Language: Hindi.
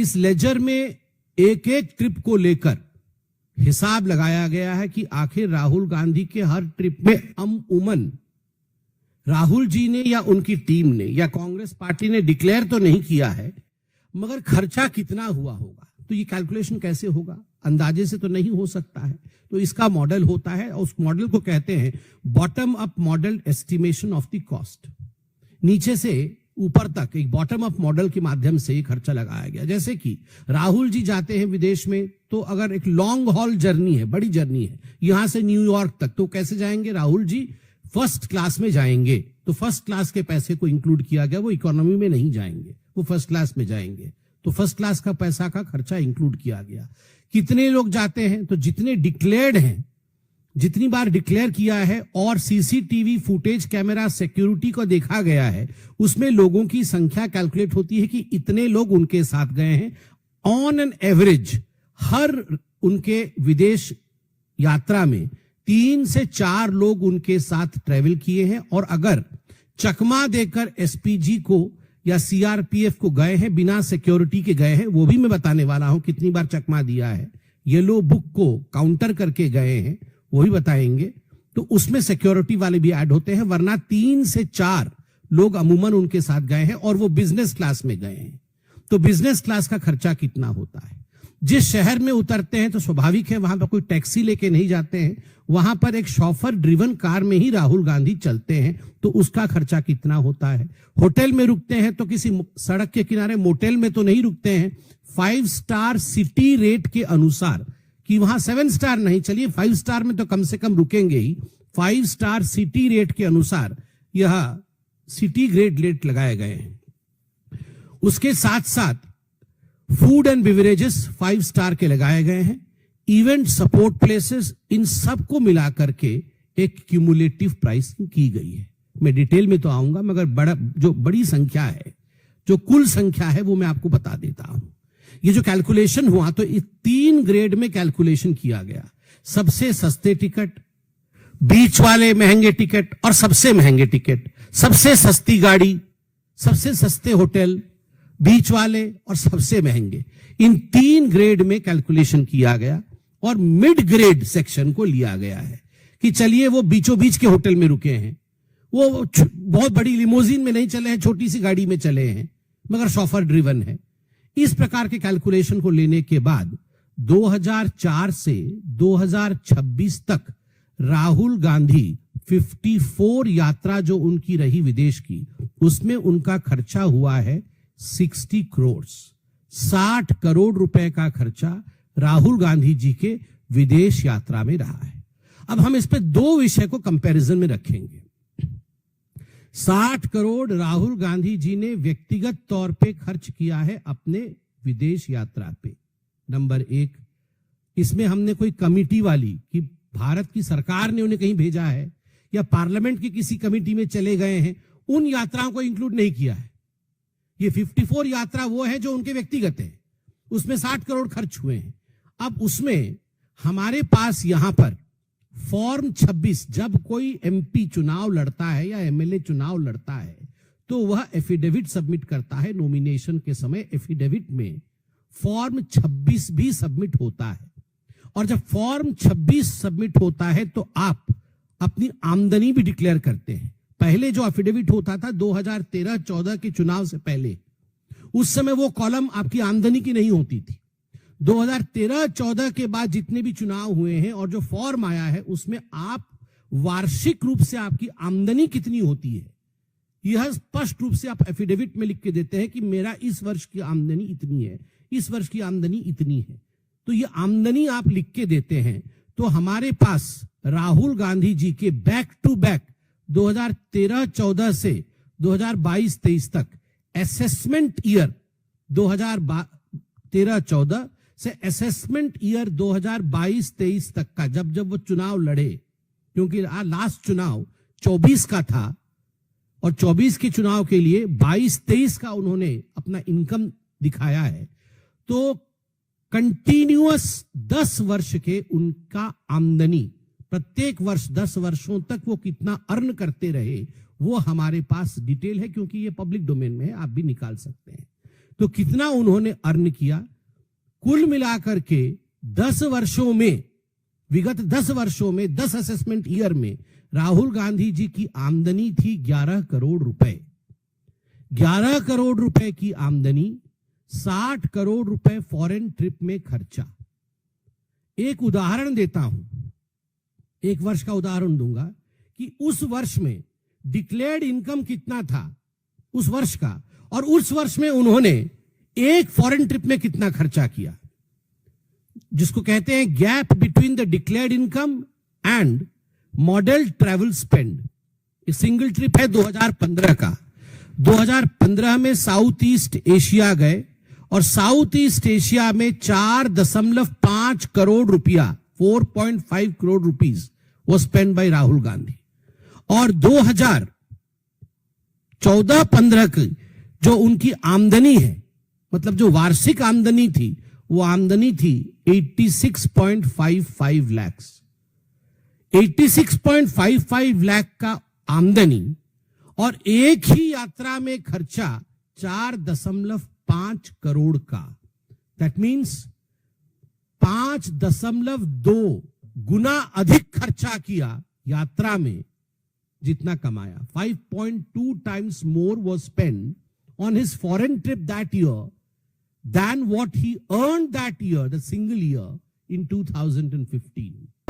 इस लेजर में एक एक ट्रिप को लेकर हिसाब लगाया गया है कि आखिर राहुल गांधी के हर ट्रिप में अमूमन राहुल जी ने या उनकी टीम ने या कांग्रेस पार्टी ने डिक्लेयर तो नहीं किया है, मगर खर्चा कितना हुआ होगा। तो ये कैलकुलेशन कैसे होगा? अंदाजे से तो नहीं हो सकता है। तो इसका मॉडल होता है और उस मॉडल को कहते हैं bottom up model estimation of the cost. नीचे से ऊपर तक एक बॉटम अप मॉडल के माध्यम से ये खर्चा लगाया गया। जैसे कि राहुल जी जाते हैं विदेश में, तो अगर एक लॉन्ग हॉल जर्नी है, बड़ी जर्नी है यहां से न्यूयॉर्क तक, तो कैसे जाएंगे? राहुल जी फर्स्ट क्लास में जाएंगे, तो फर्स्ट क्लास के पैसे को इंक्लूड किया गया। वो इकोनॉमी में नहीं जाएंगे, वो फर्स्ट क्लास में जाएंगे, तो फर्स्ट क्लास का पैसा का खर्चा इंक्लूड किया गया। कितने लोग जाते हैं? तो जितने डिक्लेयर्ड हैं, जितनी बार डिक्लेयर किया है और सीसीटीवी फुटेज कैमरा सिक्योरिटी को देखा गया है, उसमें लोगों की संख्या कैलकुलेट होती है कि इतने लोग उनके साथ गए हैं। ऑन एन एवरेज हर उनके विदेश यात्रा में 3 से 4 लोग उनके साथ ट्रेवल किए हैं। और अगर चकमा देकर एसपीजी को या सीआरपीएफ को गए हैं, बिना सिक्योरिटी के गए हैं, वो भी मैं बताने वाला हूं कितनी बार चकमा दिया है, येलो बुक को काउंटर करके गए हैं, वो भी बताएंगे। तो उसमें सिक्योरिटी वाले भी ऐड होते हैं, वरना 3 से 4 लोग अमूमन उनके साथ गए हैं और वो बिजनेस क्लास में गए हैं। तो बिजनेस क्लास का खर्चा कितना होता है? जिस शहर में उतरते हैं तो स्वाभाविक है वहां पर कोई टैक्सी लेके नहीं जाते हैं, वहां पर एक शॉफर ड्रिवन कार में ही राहुल गांधी चलते हैं, तो उसका खर्चा कितना होता है? होटल में रुकते हैं तो किसी सड़क के किनारे मोटेल में तो नहीं रुकते हैं, 5 स्टार सिटी रेट के अनुसार, कि वहां 7 स्टार नहीं, चलिए 5 स्टार में तो कम से कम रुकेंगे ही, 5 स्टार सिटी रेट के अनुसार यह सिटी ग्रेड रेट लगाए गए हैं। उसके साथ साथ फूड एंड बिवरेजेस 5 स्टार के लगाए गए हैं। इवेंट सपोर्ट प्लेसेस, इन सब को मिलाकर के एक क्यूमुलेटिव प्राइसिंग की गई है। मैं डिटेल में तो आऊंगा, मगर जो बड़ी संख्या है, जो कुल संख्या है, वो मैं आपको बता देता हूं। ये जो कैलकुलेशन हुआ, तो इस 3 ग्रेड में कैलकुलेशन किया गया। सबसे सस्ते टिकट, बीच वाले महंगे टिकट और सबसे महंगे टिकट, सबसे सस्ती गाड़ी, सबसे सस्ते होटल, बीच वाले और सबसे महंगे, इन 3 ग्रेड में कैलकुलेशन किया गया। और मिड ग्रेड सेक्शन को लिया गया है कि चलिए वो बीचों बीच के होटल में रुके हैं, वो बहुत बड़ी लिमोजिन में नहीं चले हैं, छोटी सी गाड़ी में चले हैं, मगर शॉफर ड्रिवन है। इस प्रकार के कैलकुलेशन को लेने के बाद 2004 से 2026 तक राहुल गांधी 54 यात्रा जो उनकी रही विदेश की, उसमें उनका खर्चा हुआ है 60 करोड़, 60 करोड़ रुपए का खर्चा राहुल गांधी जी के विदेश यात्रा में रहा है। अब हम इस पे 2 विषय को कंपैरिजन में रखेंगे। 60 करोड़ राहुल गांधी जी ने व्यक्तिगत तौर पे खर्च किया है अपने विदेश यात्रा पे, नंबर 1। इसमें हमने कोई कमिटी वाली कि भारत की सरकार ने उन्हें कहीं भेजा है या पार्लियामेंट की किसी कमिटी में चले गए हैं, उन यात्राओं को इंक्लूड नहीं किया है। ये 54 यात्रा वो है जो उनके व्यक्तिगत है, उसमें 60 करोड़ खर्च हुए हैं। अब उसमें हमारे पास यहां पर फॉर्म 26, जब कोई एमपी चुनाव लड़ता है या एमएलए चुनाव लड़ता है, तो वह एफिडेविट सबमिट करता है। नॉमिनेशन के समय एफिडेविट में फॉर्म 26 भी सबमिट होता है। और जब फॉर्म 26 सबमिट होता है तो आप अपनी आमदनी भी डिक्लेयर करते हैं। पहले जो एफिडेविट होता था 2013-14 के चुनाव से पहले, उस समय वो कॉलम आपकी आमदनी की नहीं होती थी। 2013-14 के बाद जितने भी चुनाव हुए हैं और जो फॉर्म आया है, उसमें आप वार्षिक रूप से आपकी आमदनी कितनी होती है, यह स्पष्ट रूप से आप एफिडेविट में लिख के देते हैं कि मेरा इस वर्ष की आमदनी इतनी है, इस वर्ष की आमदनी इतनी है। तो ये आमदनी आप लिख के देते हैं। तो हमारे पास राहुल गांधी जी के बैक टू बैक 2013-14 से 2022-23 तक असेसमेंट ईयर 2013-14 से असेसमेंट ईयर 2022-23 तक का, जब वो चुनाव लड़े, क्योंकि लास्ट चुनाव 24 का था और 24 के चुनाव के लिए 22-23 का उन्होंने अपना इनकम दिखाया है, तो कंटिन्यूअस 10 वर्ष के उनका आमदनी, प्रत्येक वर्ष 10 वर्षों तक वो कितना अर्न करते रहे, वो हमारे पास डिटेल है, क्योंकि ये पब्लिक डोमेन में है, आप भी निकाल सकते हैं। तो कितना उन्होंने अर्न किया? कुल मिलाकर के 10 वर्षों में, विगत 10 वर्षों में, 10 असेसमेंट ईयर में राहुल गांधी जी की आमदनी थी 11 करोड़ रुपए। 11 करोड़ रुपए की आमदनी, 60 करोड़ रुपए फॉरेन ट्रिप में खर्चा। एक उदाहरण देता हूं, एक वर्ष का उदाहरण दूंगा कि उस वर्ष में डिक्लेयर्ड इनकम कितना था उस वर्ष का, और उस वर्ष में उन्होंने एक फॉरेन ट्रिप में कितना खर्चा किया, जिसको कहते हैं gap between the declared income and model travel spend. एक सिंगल ट्रिप है 2015 का। 2015 में साउथ ईस्ट एशिया गए और साउथ ईस्ट एशिया में 4.5 करोड़ रुपया, 4.5 करोड़ रुपीज वो स्पेंड बाय राहुल गांधी। और 2014-15 की जो उनकी आमदनी है, मतलब जो वार्षिक आमदनी थी, वो आमदनी थी 86.55 लाख। 86.55 लाख का आमदनी और एक ही यात्रा में खर्चा 4.5 करोड़ का। दैट मीन्स 5.2 गुना अधिक खर्चा किया यात्रा में जितना कमाया। 5.2 times more was spent on his foreign trip that year than what he earned that year, the single year, in 2015.